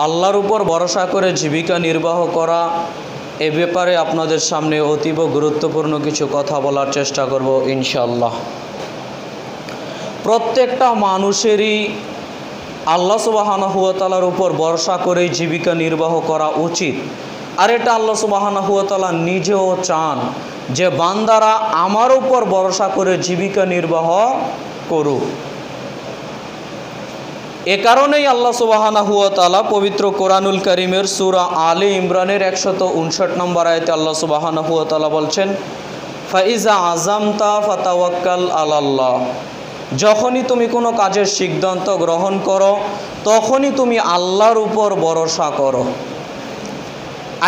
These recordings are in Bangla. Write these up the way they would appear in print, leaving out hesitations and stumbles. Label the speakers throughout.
Speaker 1: আল্লাহর উপর ভরসা করে জীবিকা নির্বাহ করা, এ ব্যাপারে আপনাদের সামনে অতীব গুরুত্বপূর্ণ কিছু কথা বলার চেষ্টা করব ইনশাআল্লাহ। প্রত্যেকটা মানুষেরই আল্লাহ সুবহানাহু ওয়া তাআলার উপর ভরসা করেই জীবিকা নির্বাহ করা উচিত। আর এটা আল্লাহ সুবহানাহু ওয়া তাআলা নিজেও চান যে বান্দারা আমার উপর ভরসা করে জীবিকা নির্বাহ করুক। এ কারণেই আল্লাহ সুবহানাহু ওয়া তাআলা পবিত্র কোরআনুল কারীমের সূরা আলে ইমরানের 159 নম্বর আয়াতে আল্লাহ সুবহানাহু ওয়া তাআলা বলছেন, ফাইজা আযামতা ফাতাওয়াক্কাল আলাল্লাহ। যখনই তুমি কোনো কাজের সিদ্ধান্ত গ্রহণ করো তখনই তুমি আল্লাহর উপর ভরসা করো।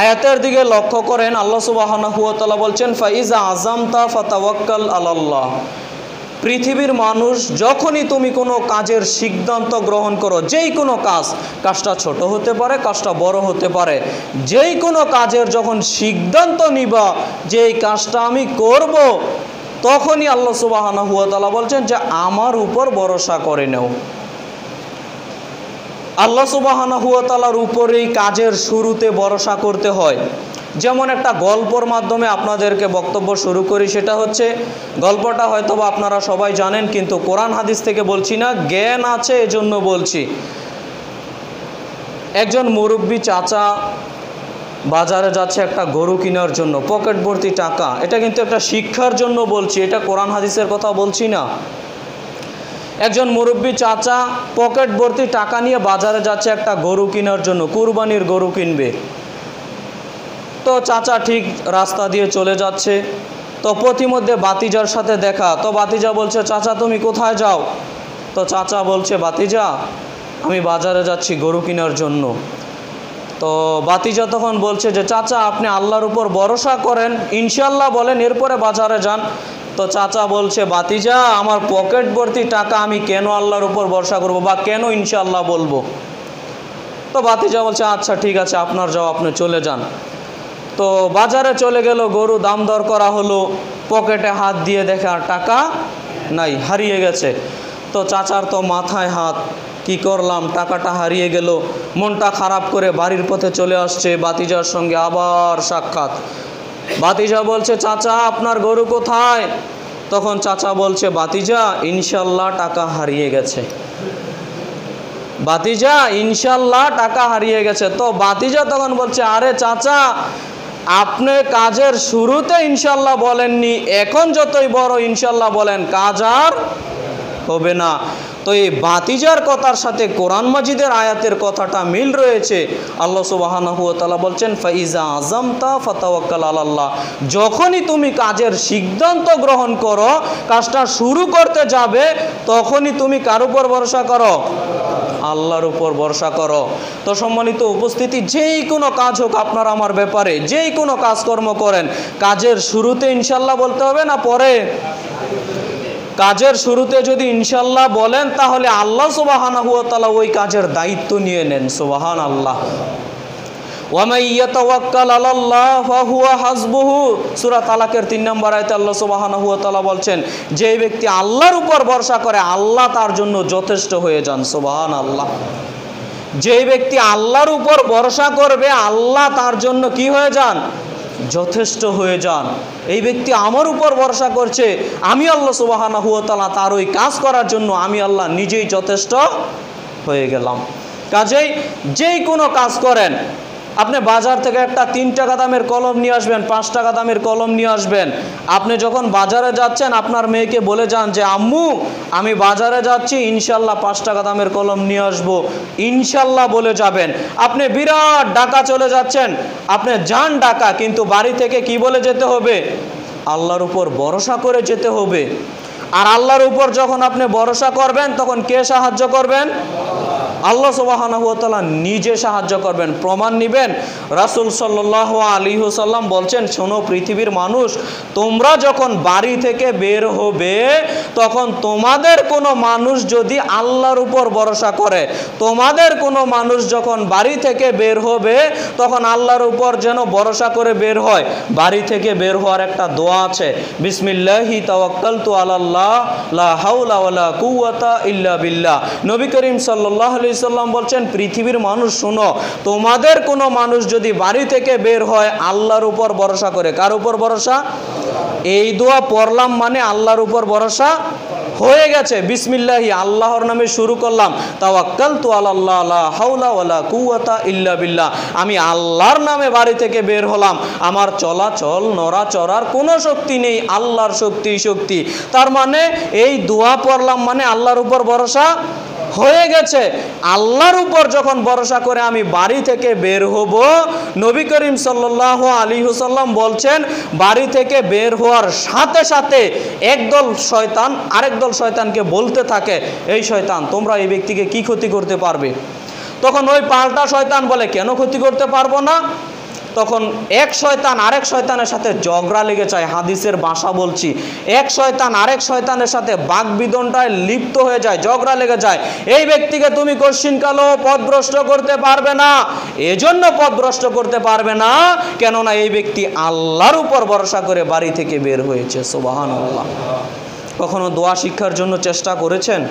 Speaker 1: আয়াতের দিকে লক্ষ্য করেন, আল্লাহ সুবহানাহু ওয়া তাআলা বলছেন ফাইজা আযামতা ফাতাওয়াক্কাল আলাল্লাহ। পৃথিবীর মানুষ যখনই তুমি কোনো কাজের সিদ্ধান্ত গ্রহণ করো, যেই কোনো কাজটা ছোট হতে পারে, কাজটা বড় হতে পারে, যেই কোনো কাজের যখন সিদ্ধান্ত নিবা যে এই কাজটা আমি করব, তখনই আল্লাহ সুবহানাহু ওয়া তাআলা বলছেন যে আমার উপর ভরসা করে নাও। আল্লাহ সুবহানাহু ওয়া তাআলার উপরেই কাজের শুরুতে ভরসা করতে হয়। যেমন একটা গল্পর মাধ্যমে আপনাদেরকে বক্তব্য শুরু করি, সেটা হচ্ছে, গল্পটা হয়তো আপনারা সবাই জানেন, কিন্তু কোরআন হাদিস থেকে বলছি না, জ্ঞান আছে এজন্য বলছি। একজন মুরব্বী চাচা বাজারে যাচ্ছে একটা গরু কেনার জন্য, পকেট ভর্তি টাকা। এটা কিন্তু একটা শিক্ষার জন্য বলছি, এটা কোরআন হাদিসের কথা বলছি না। একজন মুরব্বী চাচা পকেট ভর্তি টাকা নিয়ে বাজারে যাচ্ছে একটা গরু কেনার জন্য, কুরবানির গরু কিনবে। তো চাচা ঠিক রাস্তা দিয়ে চলে যাচ্ছে, তো পথিমধ্যে বাতিজার সাথে দেখা। তো বাতিজা বলছে, চাচা তুমি কোথায় যাও? তো চাচা বলছে, বাতিজা আমি বাজারে যাচ্ছি গরু কেনার জন্য। তো বাতিজা তখন বলছে যে চাচা আপনি আল্লাহর উপর ভরসা করেন, ইনশাআল্লাহ বলেন, এরপরে বাজারে যান। তো চাচা বলছে, বাতিজা আমার পকেট ভর্তি টাকা, আমি কেন আল্লাহর উপর ভরসা করব বা কেন ইনশাআল্লাহ বলবো? তো বাতিজা বলছে, আচ্ছা ঠিক আছে, আপনার যাও, আপনি চলে যান। তো বাজারে চলে গেল, গরু দাম দর করা হলো, পকেটে হাত দিয়ে দেখে আর টাকা নাই, হারিয়ে গেছে। তো চাচার তো মাথায় হাত, কি করলাম, টাকাটা হারিয়ে গেল। মনটা খারাপ করে বাড়ির পথে চলে আসছে, বাতিজার সঙ্গে আবার সাক্ষাৎ। বাতিজা বলছে, চাচা আপনার গরু কোথায়? তখন চাচা বলছে, বাতিজা ইনশাল্লাহ টাকা হারিয়ে গেছে। বাতিজা ইনশাল্লাহ টাকা হারিয়ে গেছে। তো বাতিজা তখন বলছে, আরে চাচা আপনি কাজের শুরুতে ইনশাল্লাহ বলেননি, এখন যতই বড় ইনশাল্লাহ বলেন, কাজ আর হবে না। তো এই বাতিজার কথার সাথে কোরআন মাজিদের আয়াতের কথাটা মিল রয়েছে। আল্লাহ সুবহানাহু ওয়া তাআলা বলছেন, ফাইজা আযামতা ফাতাওয়াক্কাল আলাল্লাহ। যখনই তুমি কাজের সিদ্ধান্ত গ্রহণ করো, কাজটা শুরু করতে যাবে, তখনই তুমি কার উপর ভরসা করো? আল্লাহর উপর ভরসা করো। তো সম্মানিত উপস্থিতি, যেই কোনো কাজ হোক আপনার আমার ব্যাপারে, যেই কোনো কাজকর্ম করেন, কাজের শুরুতে ইনশাল্লাহ বলতে হবে না পরে? কাজের শুরুতে যদি ইনশাল্লাহ বলেন, তাহলে আল্লাহ সুবহানাহু ওয়া তাআলা ওই কাজের দায়িত্ব নিয়ে নেন। সুবহানাল্লাহ। ওয়া মান ইয়াতাওয়াক্কাল আলাল্লাহ ফাহুয়া হাসবুহু। সূরা তালাকের 3 নম্বর আয়াতে আল্লাহ সুবহানাহু ওয়া তাআলা বলছেন, যে ব্যক্তি আল্লাহর উপর ভরসা করে আল্লাহ তার জন্য যথেষ্ট হয়ে যান। সুবহানাল্লাহ। যে ব্যক্তি আল্লাহর উপর ভরসা করবে আল্লাহ তার জন্য কি হয়ে যান? যথেষ্ট হয়ে যান। এই ব্যক্তি আমার উপর ভরসা করছে, আমি আল্লাহ সুবহানাহু ওয়া তাআলা তার ওই কাজ করার জন্য আমি আল্লাহ নিজেই যথেষ্ট হয়ে গেলাম। কাজেই যেই কোনো কাজ করেন, আপনি বাজার থেকে একটা 3 টাকা দামের কলম নিয়ে আসবেন, 5 টাকা দামের কলম নিয়ে আসবেন। আপনি যখন বাজারে যাচ্ছেন, আপনার মেয়েকে বলে যান যে আম্মু আমি বাজারে যাচ্ছি, ইনশাল্লাহ 5 টাকা দামের কলম নিয়ে আসবো, ইনশাল্লাহ বলে যাবেন। আপনি বিরাট ঢাকা চলে যাচ্ছেন, আপনি যান ঢাকা, কিন্তু বাড়ি থেকে কি বলে যেতে হবে? আল্লাহর উপর ভরসা করে যেতে হবে। আর আল্লাহর উপর যখন আপনি ভরসা করবেন, তখন কে সাহায্য করবেন? আল্লাহ সুবহানাহু ওয়া তাআলা নিজে সাহায্য করবেন। প্রমাণ নিবেন, রাসূল সাল্লাল্লাহু আলাইহি ওয়াসাল্লাম বলছেন, শোনো পৃথিবীর মানুষ, তোমরা যখন বাড়ি থেকে বের হবে, তখন তোমাদের কোনো মানুষ যদি আল্লাহর উপর ভরসা করে, তোমাদের কোনো মানুষ যখন বাড়ি থেকে বের হবে, তখন আল্লাহর উপর যেন ভরসা করে বের হয়। বাড়ি থেকে বের হওয়ার একটা দোয়া আছে, বিসমিল্লাহি তাওয়াক্কালতু আলাল্লাহ আলাল্লাহ লা হাওলা ওয়ালা কুওয়াতা ইল্লা বিল্লাহ। নবী করিম সাল্লাল্লাহু আলাইহি সাল্লাম বলছেন, পৃথিবীর মানুষ শোনো, তোমাদের কোনো মানুষ যদি বাড়ি থেকে বের হয় আল্লাহর উপর ভরসা করে। কার উপর ভরসা? এই দোয়া পড়লাম মানে আল্লাহর উপর ভরসা হয়ে গেছে। বিসমিল্লাহি, আল্লাহর নামে শুরু করলাম। তাওয়াক্কালতু আলাল্লাহ লা হাওলা ওয়ালা কুওয়াতা ইল্লা বিল্লাহ। আমি আল্লাহর নামে বাড়ি থেকে বের হলাম, আমার চলাচল নড়াচড়ার কোনো শক্তি নেই, আল্লাহর শক্তি। তার মানে এই দোয়া পড়লাম মানে আল্লাহর উপর ভরসা হয়ে গেছে। আল্লাহর উপর যখন ভরসা করে আমি বাড়ি থেকে বের হব, নবী করিম সাল্লাল্লাহু আলাইহি ওয়াসাল্লাম বলছেন, বাড়ি থেকে বের হওয়ার সাথে সাথে একদল শয়তান আরেকদল শয়তানকে বলতে থাকে, এই শয়তান, তোমরা এই ব্যক্তিকে কি ক্ষতি করতে পারবে? তখন ওই পাল্টা শয়তান বলে, কেন ক্ষতি করতে পারবো না? তখন এক শয়তান আরেক শয়তানের সাথে ঝগড়া লেগে যায়। হাদিসের ভাষা বলছি, এক শয়তান আরেক শয়তানের সাথে বাকবিদনটায় লিপ্ত হয়ে যায়, ঝগড়া লেগে যায়। এই ব্যক্তিকে তুমি কশ্চিনকালও পথভ্রষ্ট করতে পারবে না। এজন্য পথভ্রষ্ট করতে পারবে না, কেননা এই ব্যক্তি আল্লাহর উপর ভরসা করে বাড়ি থেকে বের হয়েছে। সুবহানাল্লাহ। কখনো দোয়া শিক্ষার জন্য চেষ্টা করেছেন?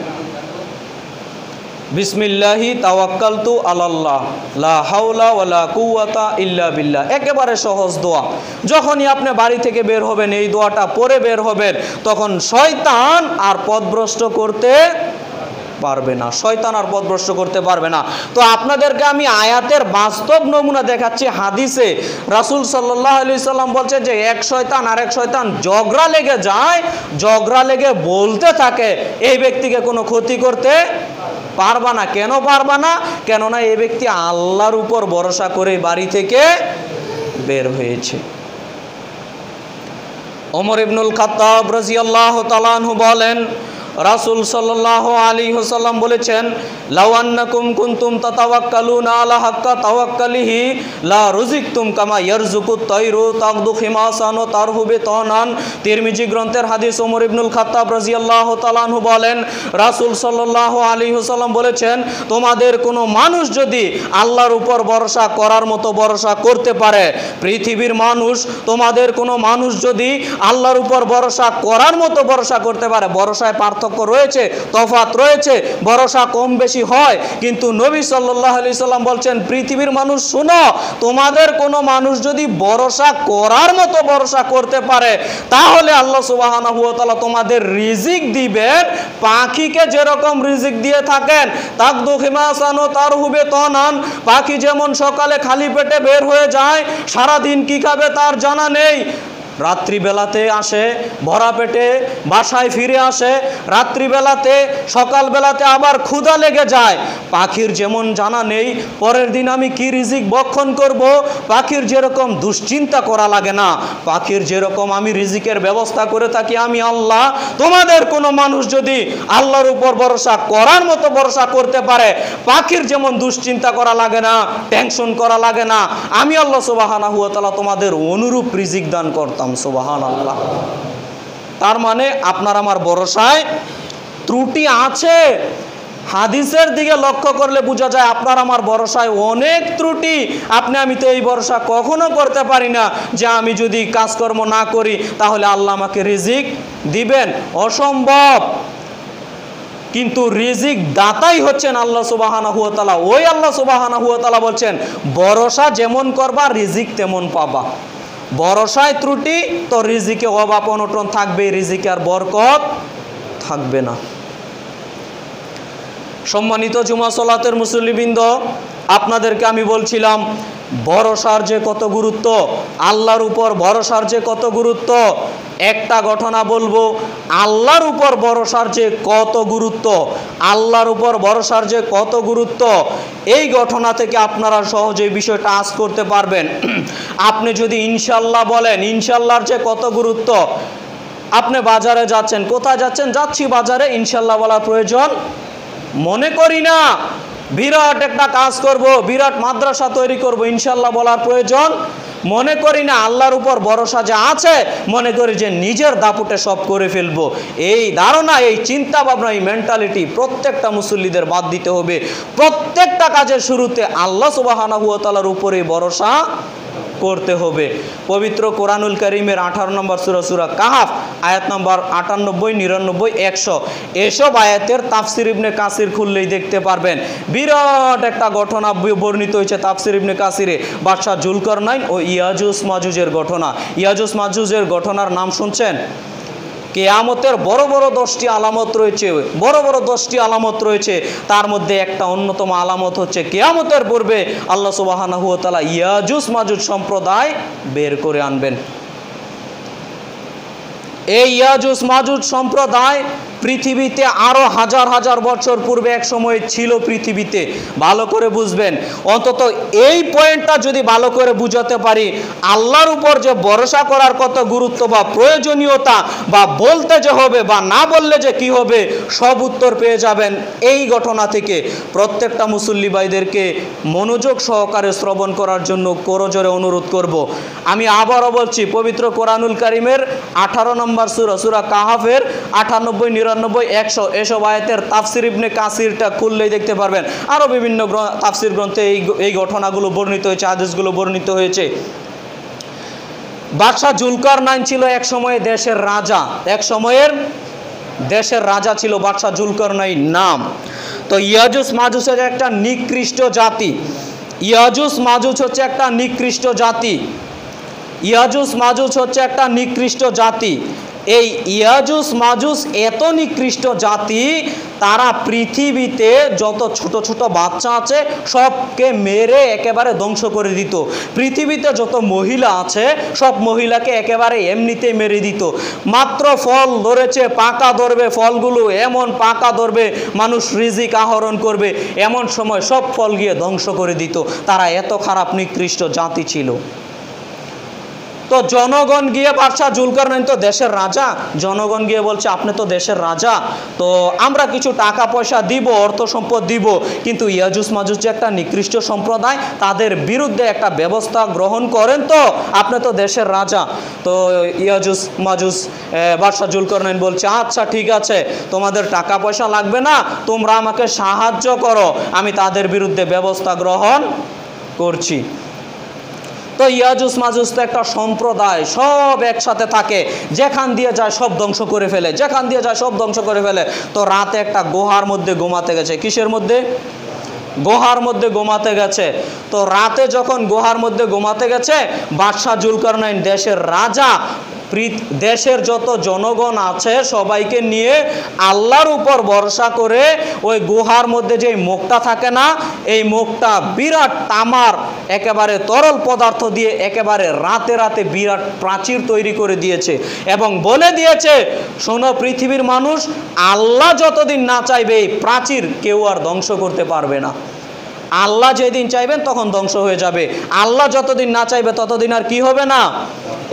Speaker 1: বিসমিল্লাহি তাওয়াক্কালতু আলাল্লাহ লা হাওলা ওয়ালা কুওয়াতা ইল্লা বিল্লাহ, একেবারে সহজ দোয়া। যখনই আপনি বাড়ি থেকে বের হবেন এই দোয়াটা পড়ে বের হবেন, তখন শয়তান আর পথভ্রষ্ট করতে পারবে না, শয়তান আর পথভ্রষ্ট করতে পারবে না। তো আপনাদেরকে আমি আয়াতের বাস্তব নমুনা দেখাচ্ছি। হাদিসে রাসূল সাল্লাল্লাহু আলাইহি সাল্লাম বলছেন যে এক শয়তান আরেক শয়তান ঝগড়া লেগে যায়, ঝগড়া লেগে বলতে থাকে, এই ব্যক্তিকে কোনো ক্ষতি করতে পারবা না। কেন পারবা না? কেননা এই ব্যক্তি আল্লাহর উপর ভরসা করে বাড়ি থেকে বের হয়েছে। ওমর ইবনুল খাত্তাব রাদিয়াল্লাহু তাআলা আনহু বলেন, রাসূল সাল্লাল্লাহু আলাইহি ওয়াসাল্লাম বলেছেন, লাউ আন্নাকুম কুনতুম তাতাওয়াক্কালুনা আলা হাক্কা তাওয়াক্কালিহি লা রুজিকতুম কামা ইয়ারযুকুত তায়রু তাগদু খিমাসান ওয়া তারহু বিতানান। তিরমিজি গ্রন্থের হাদিস। ওমর ইবনুল খাত্তাব রাদিয়াল্লাহু তাআলা আনহু বলেন, রাসূল সাল্লাল্লাহু আলাইহি ওয়াসাল্লাম বলেছেন, তোমাদের কোনো মানুষ যদি আল্লাহর উপর ভরসা করার মতো ভরসা করতে পারে, পৃথিবীর মানুষ, তোমাদের কোনো মানুষ যদি আল্লাহর উপর ভরসা করার মতো ভরসা করতে পারে, ভরসায় পার্থক্য রয়েছে, তফাৎ রয়েছে, ভরসা কম বেশি হয়, কিন্তু নবী সাল্লাল্লাহু আলাইহি সাল্লাম বলছেন, পৃথিবীর মানুষ শুনো, তোমাদের কোনো মানুষ যদি ভরসা করার মতো ভরসা করতে পারে, তাহলে আল্লাহ সুবহানাহু ওয়া তাআলা তোমাদের রিজিক দিবেন পাখিকে যেরকম রিজিক দিয়ে থাকেন। তাকদু খিমাসান ওয়া তারহু বিতানান, পাখি যেমন সকালে খালি পেটে বের হয়ে যায়, সারা দিন কি খাবে তার জানা নেই, রাত্রিবেলাতে আসে ভরা পেটে, বাসায় ফিরে আসে রাত্রিবেলাতে, সকালবেলাতে আবার ক্ষুধা লেগে যায়। পাখির যেমন জানা নেই পরের দিন আমি কি রিজিক ভক্ষণ করব, পাখির যেরকম দুশ্চিন্তা করা লাগে না, পাখির যেরকম আমি রিজিকের ব্যবস্থা করে থাকি আমি আল্লাহ, তোমাদের কোনো মানুষ যদি আল্লাহর উপর ভরসা করার মতো ভরসা করতে পারে, পাখির যেমন দুশ্চিন্তা করা লাগে না, টেনশন করা লাগে না, আমি আল্লাহ সুবহানাহু ওয়া তাআলা তোমাদের অনুরূপ রিজিক দান করতাম। সুবহানাল্লাহ। তার মানে আপনার আমার ভরসায় ত্রুটি আছে। হাদিসের দিকে লক্ষ্য করলে বোঝা যায় আপনার আমার ভরসায় অনেক ত্রুটি। আমি তো এই ভরসা কখনো করতে পারি না যে আমি যদি কাজকর্ম না করি তাহলে আল্লাহ আমাকে রিজিক দিবেন, অসম্ভব। কিন্তু রিজিক দাতাই হচ্ছেন আল্লাহ সুবহানাহু ওয়া তাআলা। ওই আল্লাহ সুবহানাহু ওয়া তাআলা বলছেন, ভরসা যেমন করবা রিজিক তেমন পাবা। ভরসায় ত্রুটি তো রিজিকে অভাব অনটন থাকবে, রিজিকে আর বরকত থাকবে না। সম্মানিত জুমা সালাতের মুসল্লিবৃন্দ, আপনাদেরকে আমি বলছিলাম ভরসার যে কত গুরুত্ব, আল্লাহর উপর ভরসার যে কত গুরুত্ব। একটা ঘটনা বলবো, আল্লাহর উপর ভরসার যে কত গুরুত্ব, আল্লাহর উপর ভরসার যে কত গুরুত্ব, এই ঘটনা থেকে আপনারা সহজেই বিষয়টা আঁচ করতে পারবেন। আপনি যদি ইনশাল্লাহ বলেন, ইনশাল্লাহর যে কত গুরুত্ব। আপনি বাজারে যাচ্ছেন, কোথায় যাচ্ছেন? যাচ্ছি বাজারে, ইনশাল্লাহ বলার প্রয়োজন মনে করি না। বিরাট একটা কাজ করব, বিরাট মাদ্রাসা তৈরি করব, ইনশাল্লাহ বলার প্রয়োজন মনে করি না। আল্লাহর উপর ভরসা যে আছে, মনে করি যে নিজের দাপুটে সব করে ফেলবো। এই ধারণা, এই চিন্তা ভাবনা, এই মেন্টালিটি প্রত্যেকটা মুসল্লিদের বাদ দিতে হবে। প্রত্যেকটা কাজের শুরুতে আল্লাহ সুবহানাহু ওয়া তাআলার উপরে ভরসা করতে হবে। পবিত্র কোরআনুল কারীমের 18 নম্বর সূরা সূরা কাহাফ আয়াত নম্বর 98, 99, 100 এসব আয়াতের তাফসির ইবনে কাসির খুললেই দেখতে পারবেন বিরাট একটা ঘটনা বর্ণিত হয়েছে তাফসির ইবনে কাসিরে, বাদশাহ জুলকারনাইন ও ইয়াজুজ মাজুজের ঘটনা। ইয়াজুজ মাজুজের ঘটনার নাম শুনছেন? কিয়ামতের বড় বড় 10টি আলামত রয়েছে, বড় বড় 10টি আলামত রয়েছে। তার মধ্যে একটা অন্যতম আলামত হচ্ছে কিয়ামতের পূর্বে আল্লাহ সুবহানাহু ওয়া তাআলা ইয়াজুজ মাজুজ সম্প্রদায় বের করে আনবেন। এই ইয়াজুজ মাজুজ সম্প্রদায় পৃথিবীতে আরো হাজার হাজার বছর পূর্বে এক সময় ছিল পৃথিবীতে। ভালো করে বুঝবেন, অন্তত এই পয়েন্টটা যদি ভালো করে বুঝাতে পারি, আল্লাহর উপর যে ভরসা করার কত গুরুত্ব বা প্রয়োজনীয়তা, বা বলতে যে হবে বা না বললে যে কি হবে, সব উত্তর পেয়ে যাবেন এই ঘটনা থেকে। প্রত্যেকটা মুসল্লি ভাইদেরকে মনোযোগ সহকারে শ্রবণ করার জন্য করজোরে অনুরোধ করব। আমি আবারও বলছি, পবিত্র কোরআনুল কারীমের 18 নম্বর সূরা সূরা কাহাফের 98, 99, 100 এসব আয়াতের তাফসির ইবনে কাসিরটা খুললেই দেখতে পারবেন। আরও বিভিন্ন তাফসির গ্রন্থে এই ঘটনাগুলো বর্ণিত হয়েছে, হাদিসগুলো বর্ণিত হয়েছে। বাদশাহ জুলকারনাইন ছিল এক সময়ে দেশের রাজা, এক সময়ের দেশের রাজা ছিল বাদশাহ জুলকারনাইন নাম। তো ইয়াজুজ মাজুজ হচ্ছে একটা নিকৃষ্ট জাতি। ইয়াজুজ মাজুজ হচ্ছে একটা নিকৃষ্ট জাতি। ইয়াজুজ মাজুজ হচ্ছে একটা নিকৃষ্ট জাতি। এই ইয়াজুজ মাজুজ এত নিকৃষ্ট জাতি, তারা পৃথিবীতে যত ছোট ছোট বাচ্চা আছে সবকে মেরে একেবারে ধ্বংস করে দিত। পৃথিবীতে যত মহিলা আছে সব মহিলাকে একেবারে এমনিতেই মেরে দিত। মাত্র ফল ধরেছে, পাকা ধরবে, ফলগুলো এমন পাকা ধরবে মানুষ রিজিক আহরণ করবে, এমন সময় সব ফল গিয়ে ধ্বংস করে দিত। তারা এত খারাপ নিকৃষ্ট জাতি ছিল। তো জনগণ গিয়ে, বাদশাহ জুলকারনাইন তো দেশের রাজা, জনগণ গিয়ে বলছে আপনি তো দেশের রাজা, তো আমরা কিছু টাকা পয়সা দিব, অর্থ সম্পদ দিব, কিন্তু ইয়াজুজ মাজুজ যে একটা নিকৃষ্ট সম্প্রদায়, তাদের বিরুদ্ধে একটা ব্যবস্থা গ্রহণ করেন, তো আপনি তো দেশের রাজা। তো ইয়াজুজ মাজুজ বাদশাহ জুলকারনাইন বলছে আচ্ছা ঠিক আছে, তোমাদের টাকা পয়সা লাগবে না, তোমরা আমাকে সাহায্য করো, আমি তাদের বিরুদ্ধে ব্যবস্থা গ্রহণ করছি। তো ইয়াজুজ মাজুজ তো একটা সম্প্রদায়, সব একসাথে থাকে, যেখান দিয়ে যায় সব ধ্বংস করে ফেলে, যেখান দিয়ে যায় সব ধ্বংস করে ফেলে। তো রাতে একটা গুহার মধ্যে ঘুমাতে গেছে। কিসের মধ্যে? গুহার মধ্যে ঘুমাতে গেছে। তো রাতে যখন গুহার মধ্যে ঘুমাতে গেছে, বাদশাহ জুলকারনাইন দেশের রাজা দেশের যত জনগণ আছে সবাইকে নিয়ে আল্লাহর উপর ভরসা করে ওই গুহার মধ্যে যে মুখটা থাকে না, এই মুখটা বিরাট তামার একেবারে তরল পদার্থ দিয়ে একেবারে রাতে রাতে বিরাট প্রাচীর তৈরি করে দিয়েছে এবং বলে দিয়েছে, শোনো পৃথিবীর মানুষ, আল্লাহ যতদিন না চাইবে এই প্রাচীর কেউ আর ধ্বংস করতে পারবে না। আল্লাহ যেদিন চাইবেন তখন ধ্বংস হয়ে যাবে, আল্লাহ যতদিন না চাইবে ততদিন আর কি হবে না,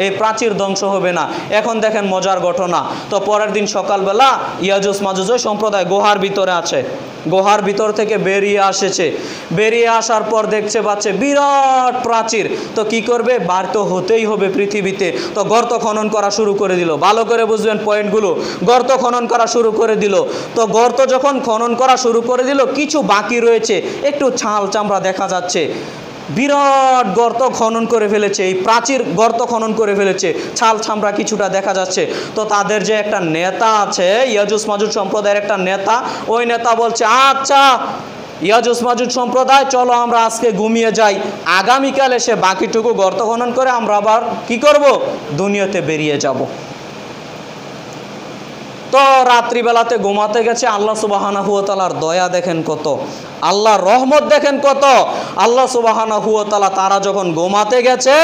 Speaker 1: এই প্রাচীর ধ্বংস হবে না। এখন দেখেন মজার ঘটনা। তো পরের দিন সকালবেলা ইয়াজুজ মাজুজ সম্প্রদায় গুহার ভিতরে আছে, গুহার ভিতর থেকে বেরিয়ে আসেছে। বেরিয়ে আসার পর দেখছে পাচ্ছে বিরাট প্রাচীর। তো কি করবে, বার তো হতেই হবে পৃথিবীতে। তো গর্ত খনন করা শুরু করে দিল। ভালো করে বুঝবেন পয়েন্টগুলো। গর্ত খনন করা শুরু করে দিল। তো গর্ত যখন খনন করা শুরু করে দিল, কিছু বাকি রয়েছে, একটু ছাল চামড়া দেখা যাচ্ছে। বিরাট গর্ত খনন করে ফেলেছে, এই প্রাচীর গর্ত খনন করে ফেলেছে, ছাল চামড়া কিছুটা দেখা যাচ্ছে। তো তাদের যে একটা নেতা আছে, ইয়াজুজ মাজুজ সম্প্রদায়ের একটা নেতা, ওই নেতা বলছে আচ্ছা ইয়াজুজ মাজুজ সম্প্রদায়, চলো আমরা আজকে ঘুমিয়ে যাই, আগামীকাল এসে বাকিটুকু গর্ত খনন করে আমরা আবার কি করব, দুনিয়াতে বেরিয়ে যাব। তো রাত্রিবেলাতে ঘুমাতে গেছে। আল্লাহ সুবহানাহু ওয়া তাআলার দয়া দেখেন কত, আল্লাহর রহমত দেখেন কত। আল্লাহ সুবহানাহু ওয়া তাআলা তারা যখন ঘুমাতে গেছে,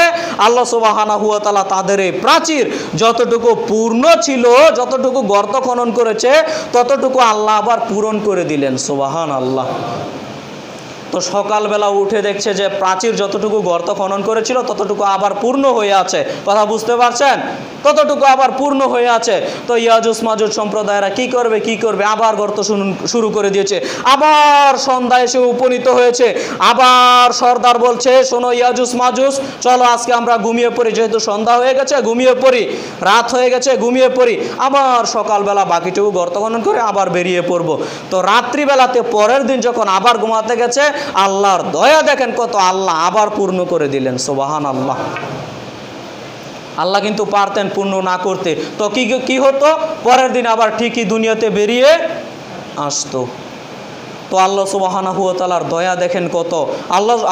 Speaker 1: আল্লাহ সুবহানাহু ওয়া তাআলা তাদের এই প্রাচীর যতটুকু পূর্ণ ছিল, যতটুকু গর্ত খনন করেছে ততটুকু আল্লাহ আবার পূরণ করে দিলেন। সুবহানাল্লাহ। তো সকালবেলা উঠে দেখছে যে প্রাচীর যতটুকু গর্ত খনন করেছিল ততটুকু আবার পূর্ণ হয়ে আছে। কথা বুঝতে পারছেন? ততটুকু আবার পূর্ণ হয়ে আছে। তো ইয়াজুজ মাজুজ সম্প্রদায়রা কি করবে, আবার গর্ত শুরু করে দিয়েছে। আবার সন্ধ্যা এসে উপনীত হয়েছে। আবার সর্দার বলছে, শোনো ইয়াজুজ মাজুজ, চলো আজকে আমরা ঘুমিয়ে পড়ি, যেহেতু সন্ধ্যা হয়ে গেছে ঘুমিয়ে পড়ি, রাত হয়ে গেছে ঘুমিয়ে পড়ি। আবার সকালবেলা বাকিটুকু গর্ত খনন করে আবার বেরিয়ে পড়ব। তো রাত্রিবেলাতে পরের দিন যখন আবার ঘুমাতে গেছে, আল্লাহর দয়া দেখেন কত, আল্লাহ আবার পূর্ণ করে দিলেন। সুবহানাল্লাহ। আল্লাহ কিন্তু পারতেন পূর্ণ না করতে, তো কি হতো, পরের দিন আবার ঠিকই দুনিয়াতে বেরিয়ে আসতো। তো আল্লাহ সুবহানাহু ওয়া তাআলার দয়া দেখেন কত,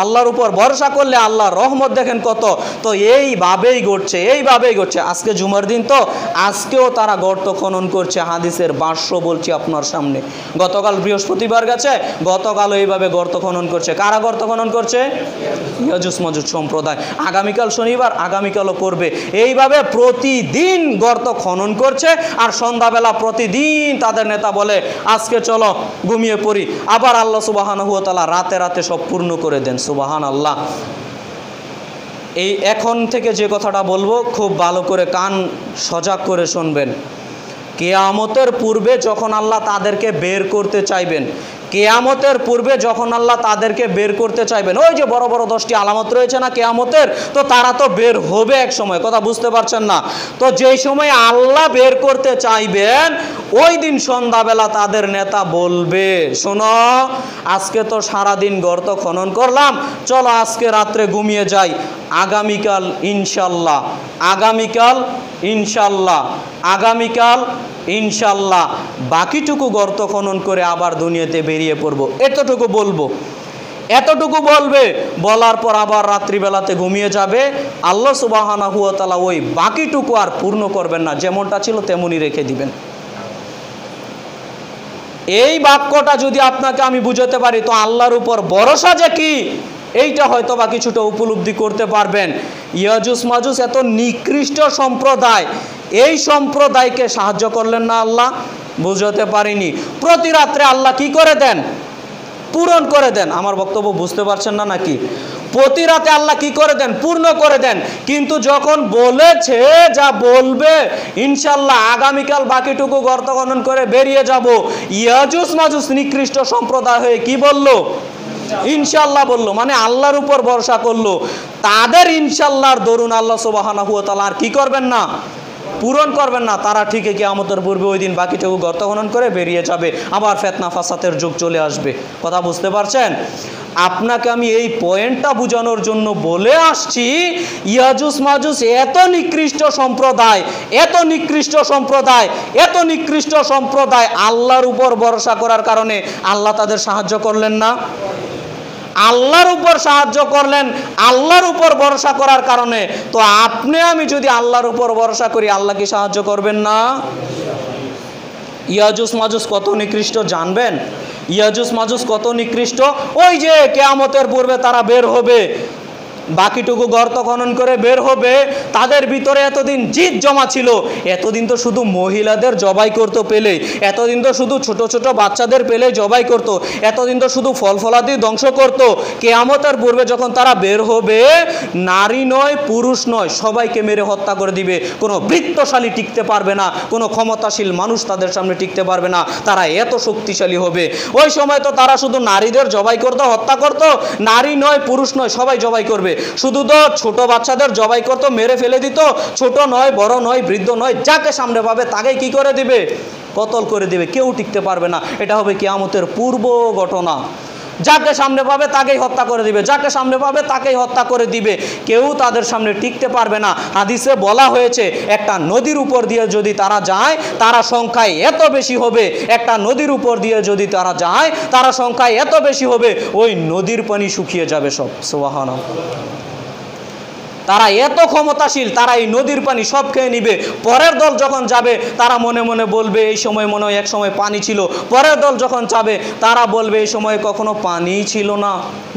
Speaker 1: আল্লাহর উপর ভরসা করলে আল্লাহর রহমত দেখেন কত। তো এইভাবেই ঘটছে। আজকে জুমার দিন, তো আজকেও তারা গর্ত খনন করছে। হাদিসের ভাষ্য বলছি আপনার সামনে। গতকাল বৃহস্পতিবার গেছে, গতকালও এইভাবে গর্ত খনন করছে। কারা গর্ত খনন করছে? ইয়াজুজ মাজুজ সম্প্রদায়। আগামীকাল শনিবার, আগামীকালও করবে। এইভাবে প্রতিদিন গর্ত খনন করছে। আর সন্ধ্যাবেলা প্রতিদিন তাদের নেতা বলে আজকে চলো ঘুমিয়ে পড়ি, আবার আল্লাহ সুবহানাহু ওয়া তাআলা রাতে রাতে সব পূর্ণ করে দেন। সুবহানাল্লাহ। এই এখন থেকে যে কথাটা বলবো খুব ভালো করে কান সজাগ করে শুনবেন। কিয়ামতের পূর্বে যখন আল্লাহ তাদেরকে বের করতে চাইবেন, কিয়ামতের পূর্বে যখন আল্লাহ তাদেরকে বের করতে চাইবেন, ওই যে বড় বড় 10টি আলামত রয়েছে না কিয়ামতের, তো তারা তো বের হবে এক সময়, কথা বুঝতে পারছেন না? তো যেই সময় আল্লাহ বের করতে চাইবেন, ওই দিন সন্ধ্যাবেলা তাদের নেতা বলবে, শোনো আজকে তো সারাদিন গর্ত খনন করলাম, চলো আজকে রাত্রে ঘুমিয়ে যাই, আগামীকাল ইনশাল্লাহ, আগামীকাল ইনশাল্লাহ, আগামীকাল ইনশাল্লাহ বাকিটুকু গর্ত খনন করে আবার দুনিয়াতে বেরিয়ে পড়বো। এতটুকু বলবে, বলার পর আবার রাত্রিবেলাতে ঘুমিয়ে যাবে। আল্লাহ সুবহানাহু ওয়া তাআলা ওই বাকিটুকু আর পূর্ণ করবেন না, যেমনটা ছিল তেমনই রেখে দিবেন। এই বাক্যটা যদি আপনাকে আমি বুঝাতে পারি, তো আল্লাহর উপর ভরসা যে কি, এইটা হয়তো বা কিছুটা উপলব্ধি করতে পারবেন। ইয়াজুজ মাজুজ এত নিকৃষ্ট সম্প্রদায়, এই সম্প্রদায়কে সাহায্য করলেন না আল্লাহ? বুঝাতে পারিনি। প্রতি রাত্রে আল্লাহ কি করে দেন? পূরণ করে দেন। আমার বক্তব্য বুঝতে পারছেন না নাকি? প্রতি রাতে আল্লাহ কি করে দেন? পূর্ণ করে দেন। কিন্তু যখন বলেছে যা বলবে ইনশাল্লাহ আগামীকাল বাকিটুকু গর্ত খনন করে বেরিয়ে যাব, ইয়াজুজ মাজুজ নিকৃষ্ট সম্প্রদায় হয়ে কি বলল? ইনশাল্লাহ বললো, মানে আল্লাহর উপর ভরসা করলো। তাদের ইনশাল্লাহর দরুন আল্লাহ সুবহানাহু ওয়া তাআলা আর কি করবেন না? পূরণ করবেন না। তারা ঠিকই কিয়ামতের পূর্বে ওই দিন বাকিটুকু গর্ত খনন করে বেরিয়ে যাবে, আবার ফিতনা ফাসাদের যুগ চলে আসবে। কথা বুঝতে পারছেন? আপনাকে আমি এই পয়েন্টটা বোঝানোর জন্য বলে আসছি, ইয়াজুজ মাজুজ এত নিকৃষ্ট সম্প্রদায়, এত নিকৃষ্ট সম্প্রদায়, এত নিকৃষ্ট সম্প্রদায়, আল্লাহর উপর ভরসা করার কারণে আল্লাহ তাদের সাহায্য করলেন না? আল্লাহর উপর সাহায্য করলেন, আল্লাহর উপর ভরসা করার কারণে। তো আপনি আমি যদি আল্লাহর উপর ভরসা করি, আল্লাহ কি সাহায্য করবেন না? ইয়াজুজ মাজুজ কত নিকৃষ্ট জানবেন? ইয়াজুজ মাজুজ কত নিকৃষ্ট, ওই যে কিয়ামতের পূর্বে তারা বের হবে, বাকিটুকু গর্ত খনন করে বের হবে। তাদের ভিতরে এতদিন জিদ জমা ছিল, এতদিন তো শুধু মহিলাদের জবাই করতো পেলে, এতদিন তো শুধু ছোট ছোট বাচ্চাদের পেলে জবাই করতো, এতদিন তো শুধু ফল ফলাদি ধ্বংস করতো। কিয়ামতের পূর্বে যখন তারা বের হবে, নারী নয় পুরুষ নয় সবাইকে মেরে হত্যা করে দিবে। কোনো বৃত্তশালী টিকতে পারবে না, কোনো ক্ষমতাশীল মানুষ তাদের সামনে টিকতে পারবে না, তারা এত শক্তিশালী হবে। ওই সময় তো তারা শুধু নারীদের জবাই করতো, হত্যা করতো, নারী নয় পুরুষ নয় সবাই জবাই করবে। শুধু তো ছোট বাচ্চাদের জবাই করতো, মেরে ফেলে দিত। ছোট নয়, বড় নয়, বৃদ্ধ নয়, যাকে সামনে পাবে তাকে কি করে দিবে? কতল করে দিবে। কেউ টিকতে পারবে না। এটা হবে কিয়ামতের পূর্ব ঘটনা। যাকে সামনে পাবে তাকেই হত্যা করে দিবে, যাকে সামনে পাবে তাকেই হত্যা করে দিবে। কেউ তাদের সামনে টিকতে পারবে না। হাদিসে বলা হয়েছে, একটা নদীর উপর দিয়ে যদি তারা যায়, তারা সংখ্যায় এত বেশি হবে। একটা নদীর উপর দিয়ে যদি তারা যায়, তারা সংখ্যায় এত বেশি হবে, ওই নদীর পানি শুকিয়ে যাবে সব। সুবহানাল্লাহ। তারা এত ক্ষমতাশীল, তারা এই নদীর পানি সব খেয়ে নিবে। পরের দল যখন যাবে, তারা মনে মনে বলবে এই সময় মনে হয় এক সময় পানি ছিল। পরের দল যখন যাবে, তারা বলবে এই সময় কখনো পানিই ছিল না,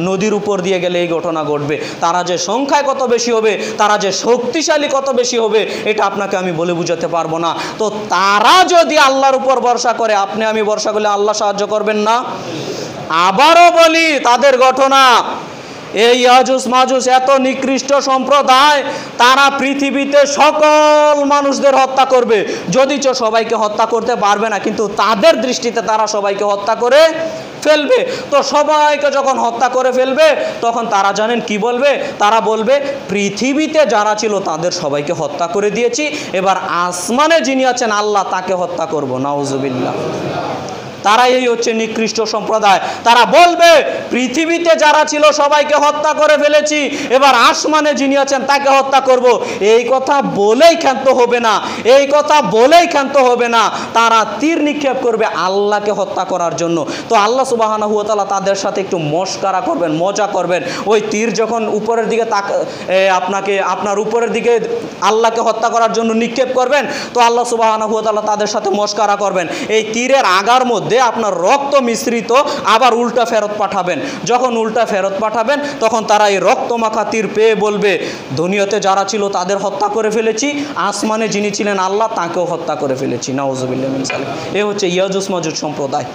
Speaker 1: নদীর উপর দিয়ে গেলে এই ঘটনা ঘটবে। তারা যে সংখ্যায় কত বেশি হবে, তারা যে শক্তিশালী কত বেশি হবে, এটা আপনাকে আমি বলে বুঝাতে পারবো না। তো তারা যদি আল্লাহর উপর ভরসা করে, আপনি আমি ভরসা করলে আল্লাহ সাহায্য করবেন না? আবারও বলি তাদের ঘটনা, এই ইয়াজুজ মাজুজ এত নিকৃষ্ট সম্প্রদায়, তারা পৃথিবীতে সকল মানুষদের হত্যা করবে। যদিচ সবাইকে হত্যা করতে পারবে না, কিন্তু তাদের দৃষ্টিতে তারা সবাইকে হত্যা করে ফেলবে। তো সবাইকে যখন হত্যা করে ফেলবে, তখন তারা জানেন কি বলবে? তারা বলবে পৃথিবীতে যারা ছিল তাদের সবাইকে হত্যা করে দিয়েছি, এবার আসমানে যিনি আছেন আল্লাহ, তাকে হত্যা করব। নাউজুবিল্লাহ। তারাই এই হচ্ছে নিকৃষ্ট সম্প্রদায়। তারা বলবে পৃথিবীতে যারা ছিল সবাইকে হত্যা করে ফেলেছি, এবার আসমানে যিনি আছেন তাকে হত্যা করব। এই কথা বলেই ক্ষান্ত হবে না, এই কথা বলেই ক্ষান্ত হবে না। তারা তীর নিক্ষেপ করবে আল্লাহকে হত্যা করার জন্য। তো আল্লাহ সুবহানাহু ওয়া তাআলা তাদের সাথে একটু মশকরা করবেন, মজা করবেন। ওই তীর যখন উপরের দিকে আপনার উপরের দিকে আল্লাহকে হত্যা করার জন্য নিক্ষেপ করবেন, তো আল্লাহ সুবহানাহু ওয়া তাআলা তাদের সাথে মশকরা করবেন। এই তীরের আগার মধ্যে আপনার রক্ত মিশ্রিত আবার উল্টা ফেরত পাঠাবেন। যখন উল্টা ফেরত পাঠাবেন তখন তারা এই রক্ত মাখা তীর পেয়ে বলবে দুনিয়াতে যারা ছিল তাদের হত্যা করে ফেলেছি, আসমানে যিনি ছিলেন আল্লাহ তাকেও হত্যা করে ফেলেছি। নাউজুবিল্লাহ মিন যালিক। এ হচ্ছে ইয়াজুজ মাজুজ সম্প্রদায়।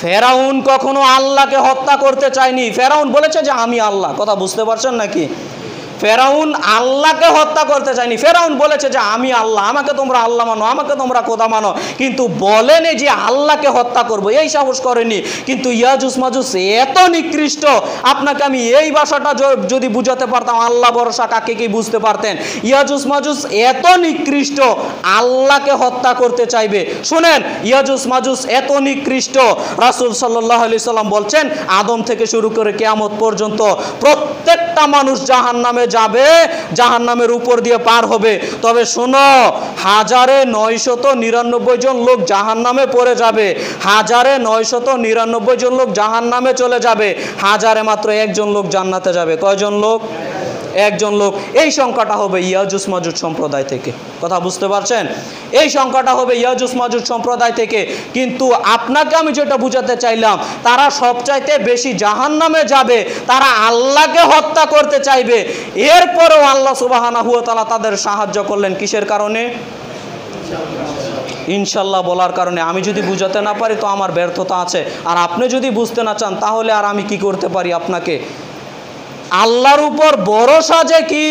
Speaker 1: ফেরাউন কখনো আল্লাহকে হত্যা করতে চায়নি। ফেরাউন বলেছে যে আমি আল্লাহ। কথা বুঝতে পারছেন নাকি? ফেরাউন আল্লাহকে হত্যা করতে চায়নি। ফেরাউন বলেছে যে আমি আল্লাহ, আমাকে তোমরা আল্লাহ মানো, আমাকে তোমরা খোদা মানো, কিন্তু বলেনি যে আল্লাহকে হত্যা করব, এই সাহস করেনি। কিন্তু ইয়াজুজ মাজুজ এত নিকৃষ্ট, আপনাকে আমি এই ভাষাটা যদি বুঝাতে পারতাম আল্লাহ ভরসা কাকে কি বুঝতে পারতেন। ইয়াজুজ মাজুজ এত নিকৃষ্ট, আল্লাহকে হত্যা করতে চাইবে। শুনেন, ইয়াজুজ মাজুজ এত নিকৃষ্ট, রাসূল সাল্লাল্লাহু আলাইহি সাল্লাম বলছেন আদম থেকে শুরু করে কিয়ামত পর্যন্ত প্রত্যেকটা মানুষ জাহান্নামে যাবে, জাহান্নামের উপর দিয়ে পার হবে। তবে শোনো, 1999 জন লোক জাহান্নামে পড়ে যাবে, 1999 জন লোক জাহান্নামে চলে যাবে, হাজারে মাত্র একজন লোক জান্নাতে যাবে। কয়জন লোক? একজন লোক। এই সংখ্যাটা হবে ইয়াজুজ মাজুজ সম্প্রদায় থেকে। কথা বুঝতে পারছেন? এই সংখ্যাটা হবে ইয়াজুজ মাজুজ সম্প্রদায় থেকে। কিন্তু আপনাকে আমি যেটা বুঝাতে চাইলাম, তারা সবচাইতে বেশি জাহান্নামে যাবে, তারা আল্লাহকে হত্যা করতে চাইবে। এরপরেও আল্লাহ সুবহানাহু ওয়া তাআলা তাদের সাহায্য করলেন কিসের কারণে? ইনশাল্লাহ বলার কারণে। আমি যদি বুঝাতে না পারি তো আমার ব্যর্থতা আছে, আর আপনি যদি বুঝতে না চান তাহলে আর আমি কি করতে পারি আপনাকে? আল্লাহর উপর ভরসা যে কি,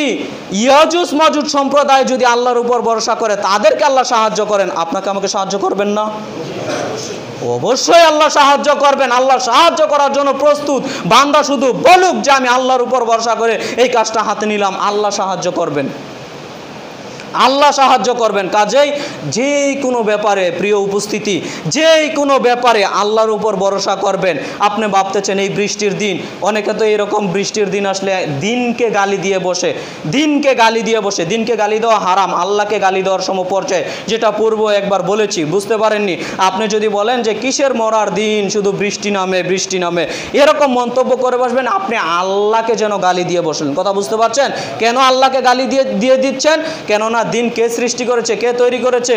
Speaker 1: ইয়াজুজ মাজুজ সম্প্রদায় যদি আল্লাহর উপর ভরসা করে, তাদেরকে আল্লাহ সাহায্য করেন, আপনাকে আমাকে সাহায্য করবেন না? অবশ্যই আল্লাহ সাহায্য করবেন। আল্লাহ সাহায্য করার জন্য প্রস্তুত। বান্দা শুধু বলুক যে আমি আল্লাহর উপর ভরসা করে এই কাজটা হাতে নিলাম, আল্লাহ সাহায্য করবেন, আল্লাহ সাহায্য করবেন। কাজেই যে কোনো ব্যাপারে, প্রিয় উপস্থিতি, যে কোনো ব্যাপারে আল্লাহর উপর ভরসা করবেন। আপনি ভাবতেছেন এই বৃষ্টির দিন, অনেকে তো এরকম বৃষ্টির দিন আসলে দিনকে গালি দিয়ে বসে, দিনকে গালি দিয়ে বসে। দিনকে গালি দেওয়া হারাম, আল্লাহকে গালি দেওয়ার সমপর্যায়ে, যেটা পূর্ব একবার বলেছি, বুঝতে পারেননি। আপনি যদি বলেন যে কিসের মরার দিন, শুধু বৃষ্টি নামে বৃষ্টি নামে, এরকম মন্তব্য করে বসবেন, আপনি আল্লাহকে যেন গালি দিয়ে বসলেন। কথা বুঝতে পারছেন? কেন আল্লাহকে গালি দিয়ে দিচ্ছেন? কেননা দিন কে সৃষ্টি করেছে, কে তৈরি করেছে?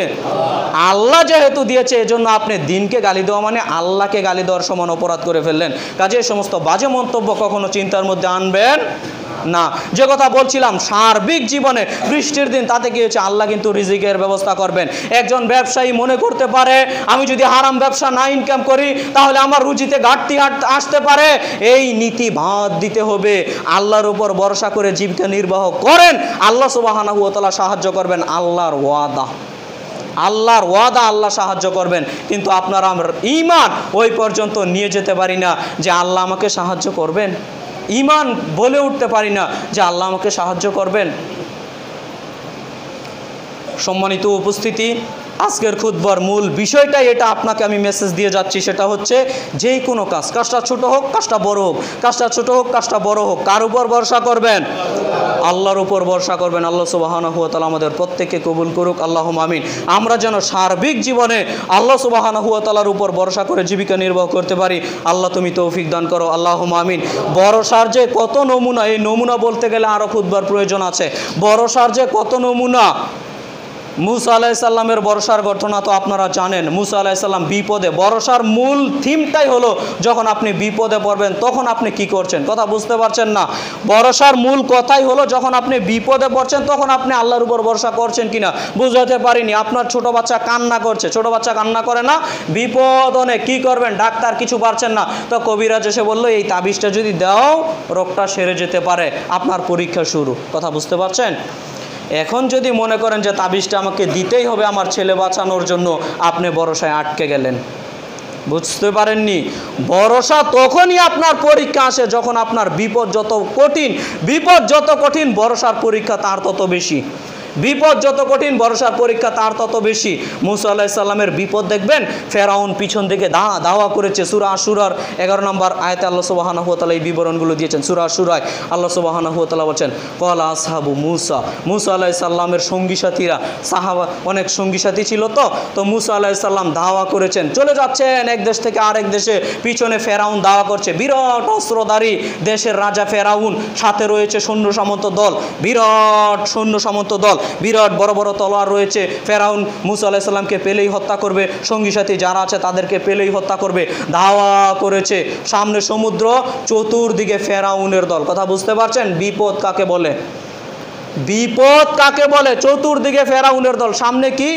Speaker 1: আল্লাহ যেহেতু দিয়েছে, এজন্য আপনি দিনকে গালি দেওয়া মানে আল্লাহকে গালি দেওয়ার সমান অপরাধ করে ফেললেন। কাজে এই সমস্ত বাজে মন্তব্য কখনো চিন্তার মধ্যে আনবেন না। যে কথা বলছিলাম, সার্বিক জীবনে বৃষ্টির দিন তাতে কি হচ্ছে, আল্লাহ কিন্তু রিজিকের ব্যবস্থা করবেন। একজন ব্যবসায়ী মনে করতে পারে আমি যদি হারাম ব্যবসা না ইনকাম করি তাহলে আমার রুজিতে ঘাটতি আসতে পারে। এই নীতি বাদ দিতে হবে। আল্লাহর উপর ভরসা করে জীবিকা নির্বাহ করেন, আল্লাহ সুবহানাহু ওয়া তাআলা সাহায্য করবেন। আল্লাহর ওয়াদা, আল্লাহর ওয়াদা, আল্লাহ সাহায্য করবেন। কিন্তু আপনারা আমার ঈমান ওই পর্যন্ত নিয়ে যেতে পারি না যে আল্লাহ আমাকে সাহায্য করবেন। ঈমান বলে উঠতে পারি না যে আল্লাহ আমাকে সাহায্য করবেন। সম্মানিত উপস্থিতি, আজকের খুতবার মূল বিষয়টাই এটা, আপনাকে আমি মেসেজ দিয়ে যাচ্ছি। সেটা হচ্ছে যেই কোনো কাজ, কাজটা ছোট হোক কাজটা বড় হোক, কাজটা ছোট হোক কাজটা বড় হোক, কার উপর ভরসা করবেন? আল্লাহর উপর ভরসা করবেন। আল্লাহ সুবহানাহু ওয়া তাআলা আমাদের প্রত্যেককে কবুল করুক, আল্লাহুম্মা আমিন। আমরা যেন সার্বিক জীবনে আল্লাহ সুবহানাহু ওয়া তাআলার উপর ভরসা করে জীবিকা নির্বাহ করতে পারি। আল্লাহ তুমি তৌফিক দান করো, আল্লাহুম্মা আমিন। ভরসার যে কত নমুনা, এই নমুনা বলতে গেলে আরও খুতবার প্রয়োজন আছে। ভরসার যে কত নমুনা। মুসা আলাইহিস সালামের ভরসার ঘটনা তো আপনারা জানেন। মুসা আলাইহিস সালাম বিপদে, ভরসার মূল থিমটাই হলো যখন আপনি বিপদে পড়বেন তখন আপনি কি করছেন। কথা বুঝতে পারছেন না? ভরসার মূল কথাই হলো যখন আপনি বিপদে পড়ছেন তখন আপনি আল্লাহর উপর ভরসা করছেন কিনা। বুঝাতে পারিনি। আপনার ছোট বাচ্চা কান্না করছে, ছোট বাচ্চা কান্না করে না, বিপদ অনেক, কি করবেন? ডাক্তার কিছু পারছেন না, তো কবিরাজ এসে বললো এই তাবিজটা যদি দাও রোগটা সেরে যেতে পারে। আপনার পরীক্ষা শুরু। কথা বুঝতে পারছেন? এখন যদি মনে করেন যে তাবিজটা আমাকে দিতেই হবে আমার ছেলে বাঁচানোর জন্য, আপনি ভরসায় আটকে গেলেন। বুঝতে পারেননি? ভরসা তখনই আপনার পরীক্ষা আসে যখন আপনার বিপদ যত কঠিন, বিপদ যত কঠিন ভরসার পরীক্ষা তার তত বেশি। বিপদ যত কঠিন ভরসার পরীক্ষা তার তত বেশি। মুসা আলাইহিস সালামের বিপদ দেখবেন, ফেরাউন পিছন থেকে দাওয়া করেছে। সূরা আশুরার 11 নম্বর আয়াতে আল্লাহ সুবহানাহু ওয়া তাআলা এই বিবরণগুলো দিয়েছেন। সূরা আশুরায় আল্লাহ সুবহানাহু ওয়া তাআলা বলেন, ক্বালা আসহাবু মুসা, মুসা আলাইহিস সালামের সঙ্গী সাথীরা, সাহাবা অনেক সঙ্গী সাথী ছিল, তো মুসা আলাইহিস সালাম দাওয়া করেছেন, চলে যাচ্ছেন এক দেশ থেকে আরেক দেশে, পিছনে ফেরাউন দাওয়া করছে, বিরাট অস্ত্রধারী দেশের রাজা ফেরাউন, সাথে রয়েছে সৈন্য সামন্ত দল, বিরাট সৈন্য সামন্ত দল, বিরাট বড় বড় তলোয়ার রয়েছে। ফেরাউন মুসা আলাইহিস সালামকে পেলেই হত্যা করবে, সঙ্গী সাথী যারা আছে তাদেরকে পেলেই হত্যা করবে। দাওয়া করেছে, সামনে সমুদ্র, চতুর্দিকে ফেরাউনের দল। কথা বুঝতে পারছেন বিপদ কাকে বলে? বিপদ কাকে বলে? চতুর্দিকে ফেরাউনের দল, সামনে কি?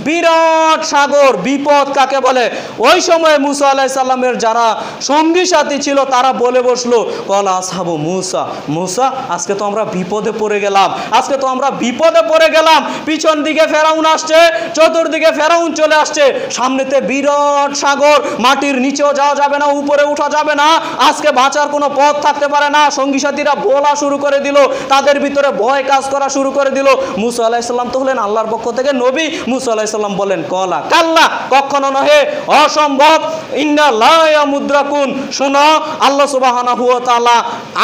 Speaker 1: বিরাট সাগর। বিপদ কাকে বলে? ওই সময় মুসা আলাইহিস সালামের যারা সঙ্গী সাথী ছিল তারা বলে বসলো, ক্বালা আসহাবু মুসা, মুসা আজকে তো আমরা বিপদে পড়ে গেলাম, আজকে তো আমরা বিপদে পড়ে গেলাম। পিছন দিকে ফেরাউন আসছে, চতুর্দিকে ফেরাউন চলে আসছে, সামনেতে বিরাট সাগর, মাটির নিচেও যাওয়া যাবে না, উপরে উঠা যাবে না, আজকে বাঁচার কোনো পথ থাকতে পারে না। সঙ্গী সাথীরা বলা শুরু করে দিল, তাদের ভিতরে ভয় কাজ করা শুরু করে দিল। মুসা আলাইহিস সালাম তো হলেন আল্লাহর পক্ষ থেকে নবী। মুসা আলাইহিস সালাম বলেন, কলা কাল্লা, কখনো নহে, অসম্ভব, ইন্না লা ইয়ামুদ্রাকুন, শোনো আল্লাহ সুবহানাহু ওয়া তাআলা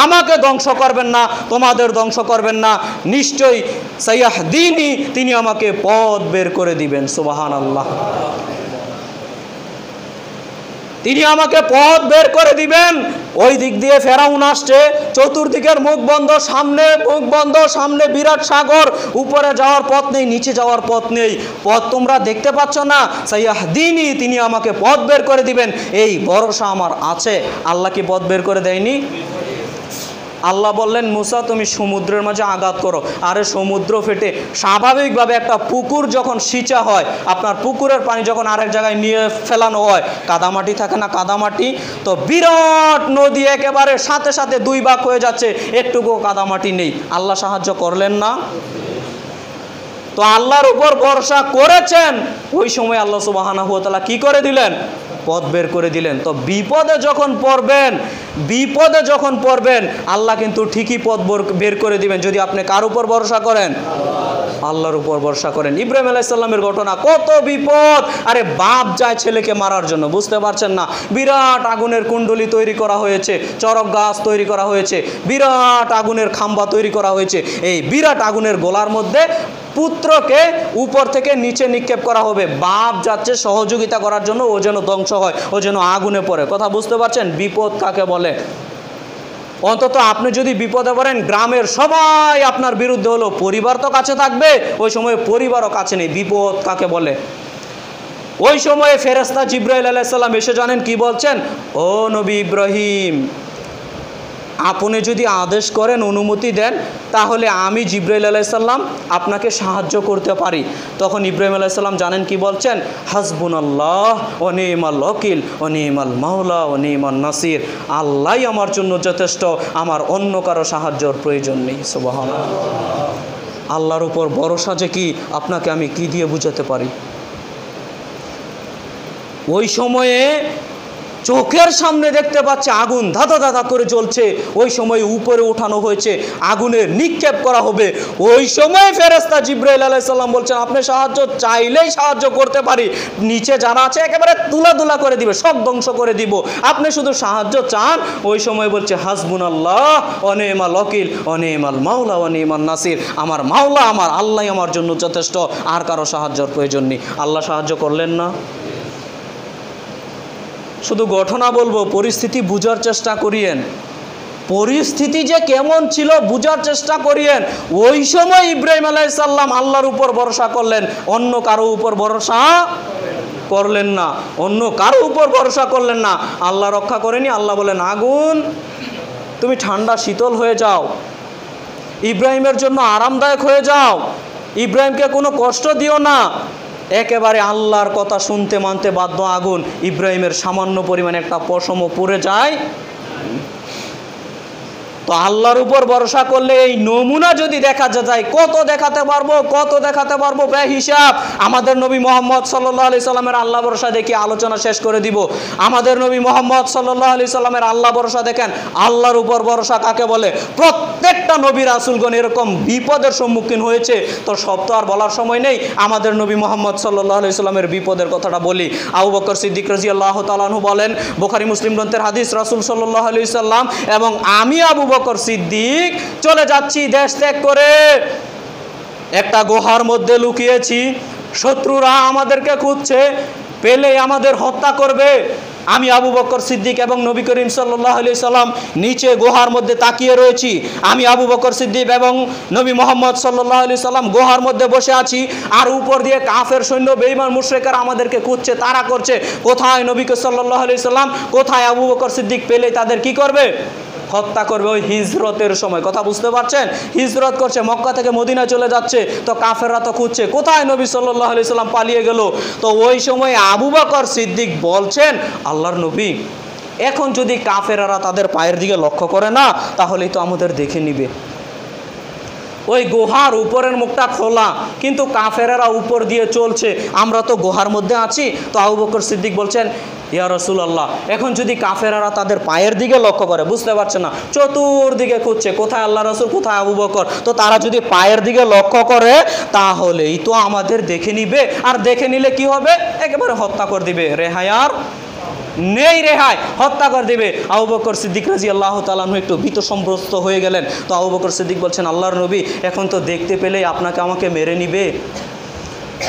Speaker 1: আমাকে ধ্বংস করবেন না, তোমাদের ধ্বংস করবেন না, নিশ্চয়ই সাইয়াহদিনী, তিনি আমাকে পথ বের করে দিবেন। সুবহানাল্লাহ, তিনি আমাকে পথ বের করে দিবেন। ওই দিক দিয়ে ফেরাউন আসছে, চতুর্দিকের মুখ বন্ধ, সামনে মুখ বন্ধ, সামনে বিরাট সাগর, উপরে যাওয়ার পথ নেই, নিচে যাওয়ার পথ নেই, পথ তোমরা দেখতে পাচ্ছ না, সাইয়াহদিনী, তিনি আমাকে পথ বের করে দিবেন, এই ভরসা আমার আছে। আল্লাহ কি পথ বের করে দেয়নি? আল্লাহ বললেন, মুসা তুমি সমুদ্রের মাঝে আঘাত করো। আরে সমুদ্র ফেটে স্বাভাবিকভাবে একটা পুকুর যখন সিঁচা হয়, আপনার পুকুরের পানি যখন আরেক জায়গায় নিয়ে ফেলানো হয়, কাদামাটি থাকে না, কাদামাটি, তো বিরাট নদী একেবারে সাথে সাথে দুই ভাগ হয়ে যাচ্ছে, একটুকু কাদামাটি নেই। আল্লাহ সাহায্য করলেন না? তো আল্লাহর উপর ভরসা করেছেন, ওই সময় আল্লাহ সুবহানাহু ওয়া তাআলা কি করে দিলেন? পথ বের করে দিলেন। তো বিপদে যখন পড়বেন আল্লাহ কিন্তু ঠিকই পথ বের করে দিবেন, যদি আপনি কার উপর ভরসা করেন? আল্লাহর উপর ভরসা করেন। ইব্রাহিম আলাইহিস সালামের ঘটনা, কত বিপদ, আরে বাপ যায় ছেলেকে মারার জন্য, বুঝতে পারছেন না, বিরাট আগুনের কুণ্ডলী তৈরি করা হয়েছে, চরক গাছ তৈরি করা হয়েছে, বিরাট আগুনের খাম্বা তৈরি করা হয়েছে, এই বিরাট আগুনের গোলার মধ্যে পুত্রকে উপর থেকে নিচে নিক্ষেপ করা হবে, বাপ যাচ্ছে সহযোগিতা করার জন্য, ও যেন ধ্বংস হয়, ও যেন আগুনে পড়ে। কথা বুঝতে পারছেন বিপদ কাকে বলে? অন্তত আপনি যদি বিপদে পড়েন, গ্রামের সবাই আপনার বিরুদ্ধে হলো, পরিবার তো কাছে থাকবে, ওই সময় পরিবারও কাছে নেই, বিপদ কাকে বলে? ওই সময়ে ফেরেশতা জিবরাইল আলাইহিস সালাম এসে জানেন কি বলছেন, ও নবী ইব্রাহিম, আপনি যদি আদেশ করেন, অনুমতি দেন, তাহলে আমি জিবরাইল আলাইহিস সালাম আপনাকে সাহায্য করতে পারি। তখন ইব্রাহিম আলাইহিস সালাম জানেন কি বলছেন, হাসবুনাল্লাহ ওয়া নি'মাল ওয়াকিল ওয়া নি'মাল মাওলা ওয়া নি'মান নাসির, আল্লাহই আমার জন্য যথেষ্ট, আমার অন্য কারো সাহায্যের প্রয়োজন নেই। সুবহানাল্লাহ, আল্লাহর উপর ভরসা যে কি, আপনাকে আমি কি দিয়ে বুঝাতে পারি। ওই সময়ে চোখের সামনে দেখতে পাচ্ছে আগুন ধাঁধা ধাঁধা করে জ্বলছে, ওই সময় উপরে উঠানো হয়েছে, আগুনের নিক্ষেপ করা হবে। ওই সময় ফেরেশতা জিবরাইল আলাইহিস সালাম বলছেন, আপনি সাহায্য চাইলেই সাহায্য করতে পারি, নিচে যারা আছে একেবারে তুলা করে দিবে, সব ধ্বংস করে দিব, আপনি শুধু সাহায্য চান। ওই সময় বলছে, হাসবুনাল্লাহ ওয়া নি'মাল ওয়াকিল ওয়া নি'মাল মাওলা ওয়া নি'মান নাসির, আমার মাওলা, আমার আল্লাহই আমার জন্য যথেষ্ট, আর কারো সাহায্যের প্রয়োজন নেই। আল্লাহ সাহায্য করলেন না? শুধু ঘটনা বলবো, পরিস্থিতি বুঝার চেষ্টা করিয়েন, পরিস্থিতি যে কেমন ছিল বুঝার চেষ্টা করিয়েন। ওই সময় ইব্রাহিম আলাইহিস সালাম আল্লাহর উপর ভরসা করলেন, অন্য কারো উপর ভরসা করলেন না, অন্য কারো উপর ভরসা করলেন না। আল্লাহ রক্ষা করেনি। আল্লাহ বলেন, আগুন তুমি ঠান্ডা শীতল হয়ে যাও, ইব্রাহিমের জন্য আরামদায়ক হয়ে যাও, ইব্রাহিমকে কোনো কষ্ট দিও না। একেবারে আল্লাহর কথা শুনতে মানতে বাধ্য আগুন। ইব্রাহিমের সামান্য পরিমাণে একটা পশমও পুড়ে যায়, তো আল্লাহর উপর ভরসা করলে এই নমুনা যদি দেখা যায়, কত দেখাতে পারবো বেহিসাব। আমাদের নবী মুহাম্মদ সাল্লাল্লাহু আলাইহি সাল্লামের আল্লাহ ভরসা দেখি আলোচনা শেষ করে দিব। আমাদের নবী মুহাম্মদ সাল্লাল্লাহু আলাইহি সাল্লামের আল্লাহ ভরসা দেখেন, আল্লাহর উপর ভরসা কাকে বলে। প্রত্যেকটা নবী রাসূলগণ এরকম বিপদের সম্মুখীন হয়েছে, তো সব তো আর বলার সময় নেই। আমাদের নবী মুহাম্মদ সাল্লাল্লাহু আলাইহি সাল্লামের বিপদের কথাটা বলি। আবু বকর সিদ্দিক রাদিয়াল্লাহু তাআলা আনহু বলেন, বুখারী মুসলিম গ্রন্থের হাদিস, রাসূল সাল্লাল্লাহু আলাইহি সাল্লাম এবং আমি আবু বকর সিদ্দিক চলে যাচ্ছি দেশ ত্যাগ করে, একটা গুহার মধ্যে লুকিয়েছি, শত্রুরা আমাদেরকে খুঁজছে, পেলে আমাদের হত্যা করবে। আমি আবু বকর সিদ্দিক এবং নবী করিম সাল্লাল্লাহু আলাইহি সাল্লাম নিচে গুহার মধ্যে তাকিয়ে রয়েছি। আমি আবু বকর সিদ্দিক এবং নবী মুহাম্মদ সাল্লাল্লাহু আলাইহি সাল্লাম গুহার মধ্যে বসে আছি, আর উপর দিয়ে কাফের সৈন্য বেঈমান মুশরিকরা আমাদেরকে খুঁজছে, তারা করছে। কোথায় নবী সাল্লাল্লাহু আলাইহি সাল্লাম, কোথায় আবু বকর সিদ্দিক, পেলে তাদের কি করবে? হত্যা করবে। ওই হিজরতের সময়, কথা বুঝতে পারছেন? হিজরত করছে, মক্কা থেকে মদিনায় চলে যাচ্ছে, তো কাফেররা তো খুঁজছে কোথায় নবী সাল্লাল্লাহু আলাইহি সাল্লাম পালিয়ে গেল। তো ওই সময় আবু বকর সিদ্দিক বলছেন, আল্লাহর নবী, এখন যদি কাফেররা তাদের পায়ের দিকে লক্ষ্য করে না, তাহলেই তো আমাদের দেখে নিবে। ওই গুহার উপরের মুখটা খোলা, কিন্তু কাফেররা উপর দিয়ে চলছে, আমরা তো গুহার মধ্যে আছি। তো আবু বকর সিদ্দিক বলছেন, ইয়া রাসূলুল্লাহ, এখন যদি কাফেররা তাদের পায়ের দিকে লক্ষ্য করে, বুঝতে পারছে না, চতুর্দিকে খুঁজছে কোথায় আল্লাহ রাসূল, কোথায় আবু বকর, তো তারা যদি পায়ের দিকে লক্ষ্য করে তাহলেই তো আমাদের দেখে নিবে, আর দেখে নিলে কি হবে? একেবারে হত্যা করে দিবে, রেহাই আর নেই, রেহাই, হত্যা করে দিবে। আবু বকর সিদ্দিক রাদিয়াল্লাহু তাআলা আনহু একটু ভীত সন্ত্রস্ত হয়ে গেলেন। তো আবু বকর সিদ্দিক বলছেন, আল্লাহর নবী, এখন তো দেখতে পেলেই আপনাকে আমাকে মেরে নিবে।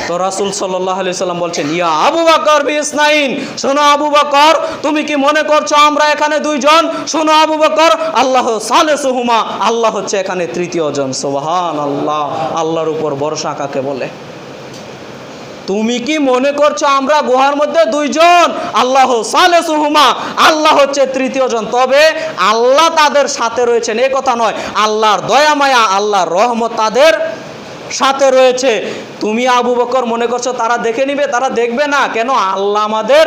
Speaker 1: তো রাসূল সাল্লাল্লাহু আলাইহি সাল্লাম বলছেন, ইয়া আবু বকর বিসনাইন, শোনো আবু বকর, তুমি কি মনে করছো আমরা এখানে দুইজন? শোনো আবু বকর, আল্লাহ সালেসুহুমা, আল্লাহ হচ্ছে এখানে তৃতীয় জন। সুবহানাল্লাহ, আল্লাহর উপর ভরসা কাকে বলে? তুমি কি মনে করছো আমরা গুহার মধ্যে দুইজন? আল্লাহ সালেসুহুমা, আল্লাহ হচ্ছে তৃতীয় জন। তবে আল্লাহ তাদের সাথে রয়েছেন এ কথা নয়, আল্লাহর দয়া মায়া, আল্লাহর রহমত তাদের সাথে রয়েছে। তুমি আবু বকর মনে করছো তারা দেখে নিবে? তারা দেখবে না। কেন? আল্লাহ আমাদের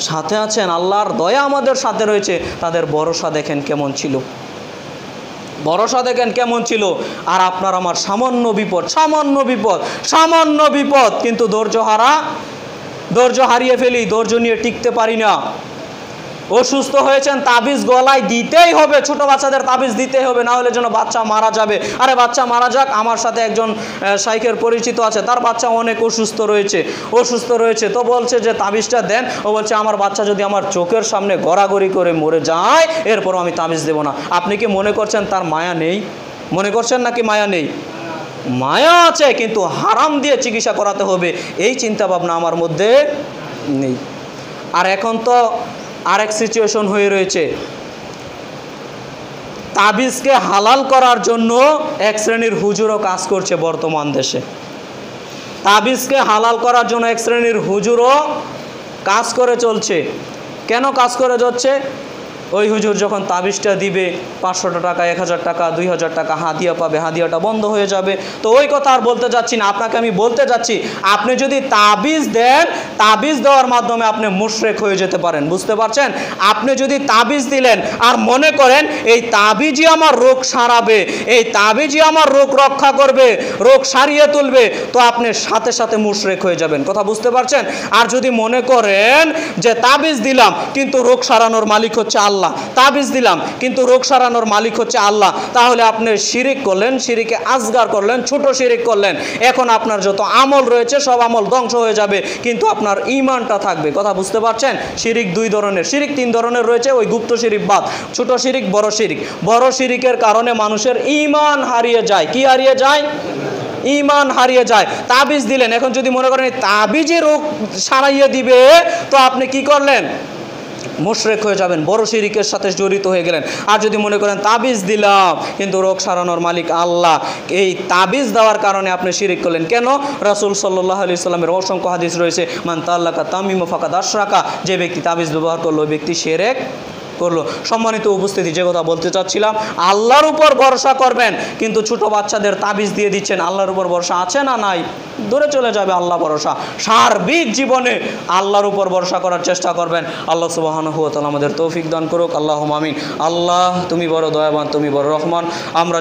Speaker 1: সাথে আছেন, আল্লাহর দয়া আমাদের সাথে রয়েছে। তাদের ভরসা দেখেন কেমন ছিল, ভরসা দেখেন কেমন ছিল। আর আপনার আমার সামান্য বিপদ, কিন্তু ধৈর্য হারিয়ে ফেলি, ধৈর্য নিয়ে টিকতে পারি না। অসুস্থ হয়েছেন, তাবিজ গলায় দিতেই হবে, ছোট বাচ্চাদের তাবিজ দিতেই হবে, না হলে যেন বাচ্চা মারা যাবে। আরে বাচ্চা মারা যাক, আমার সাথে একজন শাইখের পরিচিত আছে, তার বাচ্চা অনেক অসুস্থ রয়েছে, তো বলছে যে তাবিজটা দেন। ও বলছে, আমার বাচ্চা যদি আমার চোখের সামনে গড়াগড়ি করে মরে যায়, এরপরও আমি তাবিজ দেব না। আপনি কি মনে করছেন তার মায়া নেই? মনে করছেন নাকি মায়া নেই? মায়া আছে, কিন্তু হারাম দিয়ে চিকিৎসা করাতে হবে, এই চিন্তা ভাবনা আমার মধ্যে নেই। আর এখন তো আরেক সিচুয়েশন হয়ে রয়েছে, তাবিজকে হালাল করার জন্য এক শ্রেণীর হুজুরও কাজ করছে বর্তমান দেশে। তাবিজকে হালাল করার জন্য এক শ্রেণীর হুজুরও কাজ করে চলছে। কেন কাজ করে যাচ্ছে? ওই হুজুর যখন তাবিজটা দিবে, 500 টাকা, 1000 টাকা, 2000 টাকা হাদিয়া পাবে, হাদিয়াটা বন্ধ হয়ে যাবে। তো ওই কথা আর বলতে যাচ্ছি না, আপনাকে আমি বলতে যাচ্ছি, আপনি যদি তাবিজ দেন, তাবিজ দেওয়ার মাধ্যমে আপনি মুশরিক হয়ে যেতে পারেন। বুঝতে পারছেন? আপনি যদি তাবিজ দিলেন আর মনে করেন এই তাবিজই আমার রোগ সারাবে, এই তাবিজই আমার রোগ রক্ষা করবে, রোগ সারিয়ে তুলবে, তো আপনি সাথে সাথে মুশরিক হয়ে যাবেন। কথা বুঝতে পারছেন? আর যদি মনে করেন যে তাবিজ দিলাম কিন্তু রোগ সারানোর মালিক হচ্ছে আল্লাহ, তাবিজ দিলাম কিন্তু রোগ সারানোর মালিক হচ্ছে আল্লাহ, তাহলে আপনি শিরিক করলেন, শিরিকে আসগার করলেন, ছোট শিরিক করলেন। এখন আপনার যত আমল রয়েছে সব আমল ধ্বংস হয়ে যাবে, কিন্তু আপনার ঈমানটা থাকবে। কথা বুঝতে পারছেন? শিরিক দুই ধরনের, শিরিক 3 ধরনের রয়েছে, ওই গুপ্ত শিরিক বাদ, ছোট শিরিক, বড় শিরিক। বড় শিরিকের কারণে মানুষের ঈমান হারিয়ে যায়। কি হারিয়ে যায়? ঈমান হারিয়ে যায়। তাবিজ দিলেন, এখন যদি মনে করেন তাবিজে রোগ সারাইয়ে দিবে, তো আপনি কি করলেন? মুশরিক হয়ে যাবেন, বড় শিরিকের সাথে জড়িত হয়ে গেলেন। আর যদি মনে করেন তাবিজ দিলাম কিন্তু রোগ সারানোর মালিক আল্লাহ, এই তাবিজ দেওয়ার কারণে আপনি শিরিক করলেন। কেন? রাসূল সাল্লাল্লাহু আলাইহি সাল্লামের অসংখ্য হাদিস রয়েছে, মান তাআল্লাকা তামিমা ফাকাদ আশরাকা, যে ব্যক্তি তাবিজ ব্যবহার করলো ওই ব্যক্তি শিরক করলো। সম্মানিত উপস্থিতি, যে কথা বলতে চাচ্ছিলাম, আল্লাহর উপর ভরসা করবেন, কিন্তু ছোট বাচ্চাদের তাবিজ দিয়ে দিচ্ছেন, আল্লাহর উপর ভরসা আছে না নাই? দূরে চলে যাবে আল্লাহ ভরসা। সার্বিক জীবনে আল্লাহর উপর ভরসা করার চেষ্টা করবেন। আল্লাহ সুবহানাহু ওয়া তাআলা আমাদের তৌফিক দান করুক। আল্লাহুম্মা আমিন। আল্লাহ, তুমি বড় দয়াবান, তুমি বড় রহমান। আমরা